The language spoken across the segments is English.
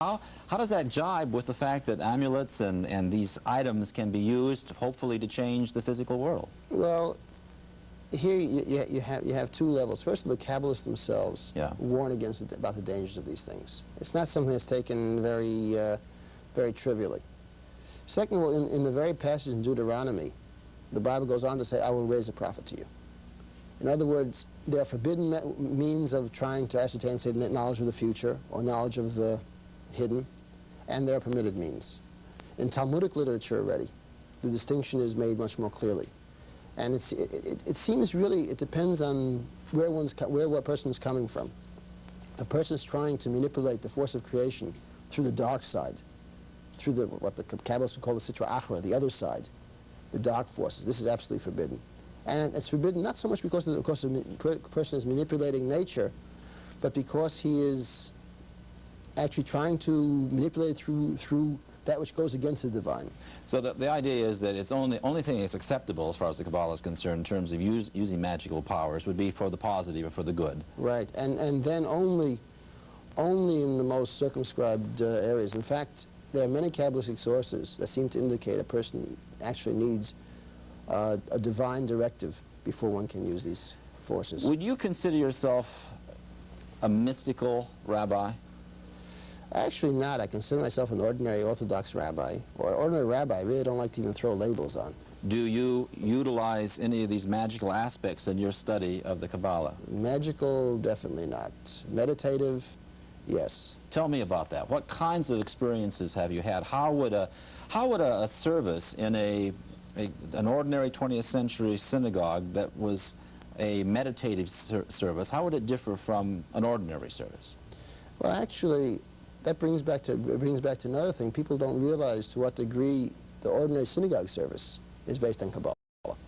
How does that jibe with the fact that amulets and these items can be used, hopefully, to change the physical world? Well, here you have two levels. First, the Kabbalists themselves warn about the dangers of these things. It's not something that's taken very trivially. Second of all, in the very passage in Deuteronomy, the Bible goes on to say, "I will raise a prophet to you." In other words, there are forbidden means of trying to ascertain, say, knowledge of the future or knowledge of the hidden, and there are permitted means. In Talmudic literature already, the distinction is made much more clearly. And it seems really, it depends on where a person is coming from. If a person is trying to manipulate the force of creation through the dark side, through what the Kabbalists would call the Sitra Achra, the other side, the dark forces, this is absolutely forbidden. And it's forbidden not so much because the person is manipulating nature, but because he is actually trying to manipulate through that which goes against the divine. So the idea is that it's only thing that's acceptable as far as the Kabbalah is concerned in terms of using magical powers would be for the positive or for the good. Right, and then only in the most circumscribed areas. In fact, there are many Kabbalistic sources that seem to indicate a person actually needs a divine directive before one can use these forces. Would you consider yourself a mystical rabbi? Actually not. I consider myself an ordinary Orthodox rabbi, or an ordinary rabbi. I really don't like to even throw labels on. Do you utilize any of these magical aspects in your study of the Kabbalah? Magical, definitely not. Meditative, yes. Tell me about that. What kinds of experiences have you had? How would a service in an ordinary 20th century synagogue that was a meditative service, how would it differ from an ordinary service? Well, actually, that brings back to another thing. People don't realize to what degree the ordinary synagogue service is based on Kabbalah,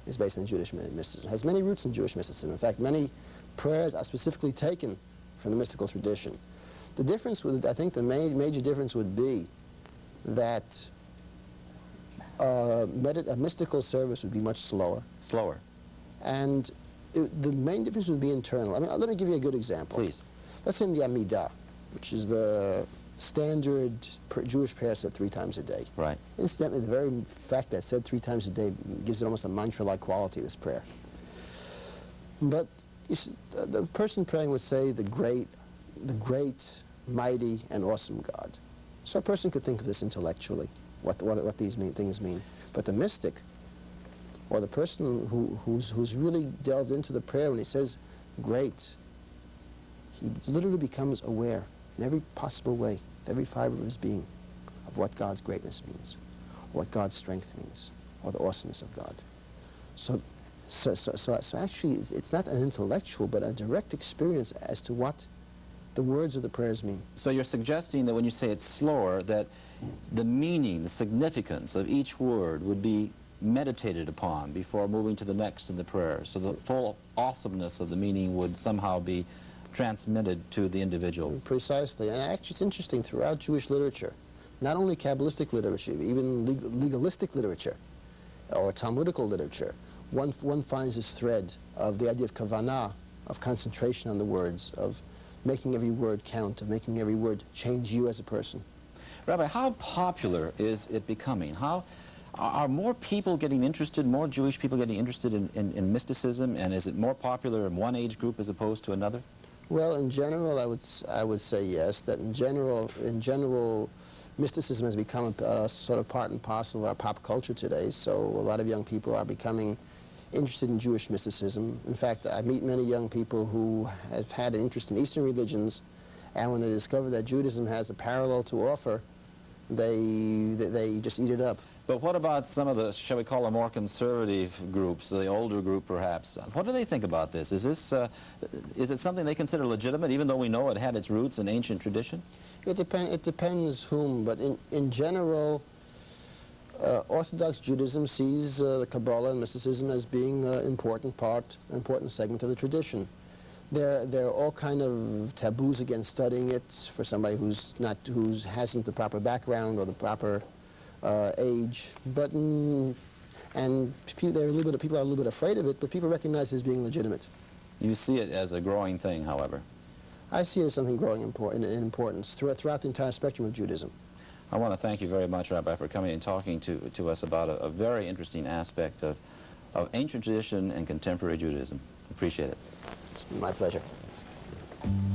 is based on Jewish mysticism. It has many roots in Jewish mysticism. In fact, many prayers are specifically taken from the mystical tradition. The difference I think the major difference would be that a mystical service would be much slower. Slower. And the main difference would be internal. I mean, let me give you a good example. Please. Let's say in the Amidah, which is the standard Jewish prayer said 3 times a day. Right. Incidentally, the very fact that it's said 3 times a day gives it almost a mantra-like quality, this prayer. But the person praying would say, the great, mighty, and awesome God. So a person could think of this intellectually, what these things mean. But the mystic, or the person who's really delved into the prayer, when he says great, he literally becomes aware in every possible way, every fiber of his being, of what God's greatness means, or what God's strength means, or the awesomeness of God. So actually, it's not an intellectual, but a direct experience as to what the words of the prayers mean. So you're suggesting that when you say it's slower, that the meaning, the significance of each word would be meditated upon before moving to the next in the prayer. So the full awesomeness of the meaning would somehow be transmitted to the individual. Precisely. And actually it's interesting, throughout Jewish literature, not only Kabbalistic literature, even legalistic literature or Talmudical literature, one finds this thread of the idea of kavanah, of concentration on the words, of making every word count, of making every word change you as a person. Rabbi, how popular is it becoming? Are more people getting interested, more Jewish people getting interested in mysticism, and is it more popular in one age group as opposed to another? Well, in general, I would say yes, that in general, mysticism has become a sort of part and parcel of our pop culture today, so a lot of young people are becoming interested in Jewish mysticism. In fact, I meet many young people who have had an interest in Eastern religions, and when they discover that Judaism has a parallel to offer, they just eat it up. But what about some of the, shall we call them, more conservative groups, the older group perhaps? What do they think about this? Is it something they consider legitimate, even though we know it had its roots in ancient tradition? It depends whom, but in general, Orthodox Judaism sees the Kabbalah and mysticism as being an important segment of the tradition. There are all kind of taboos against studying it for somebody who hasn't the proper background or the proper age, but people are a little bit afraid of it, but people recognize it as being legitimate. You see it as a growing thing, however. I see it as something growing in importance throughout the entire spectrum of Judaism. I want to thank you very much, Rabbi, for coming and talking to us about a very interesting aspect of ancient tradition and contemporary Judaism. Appreciate it. It's my pleasure.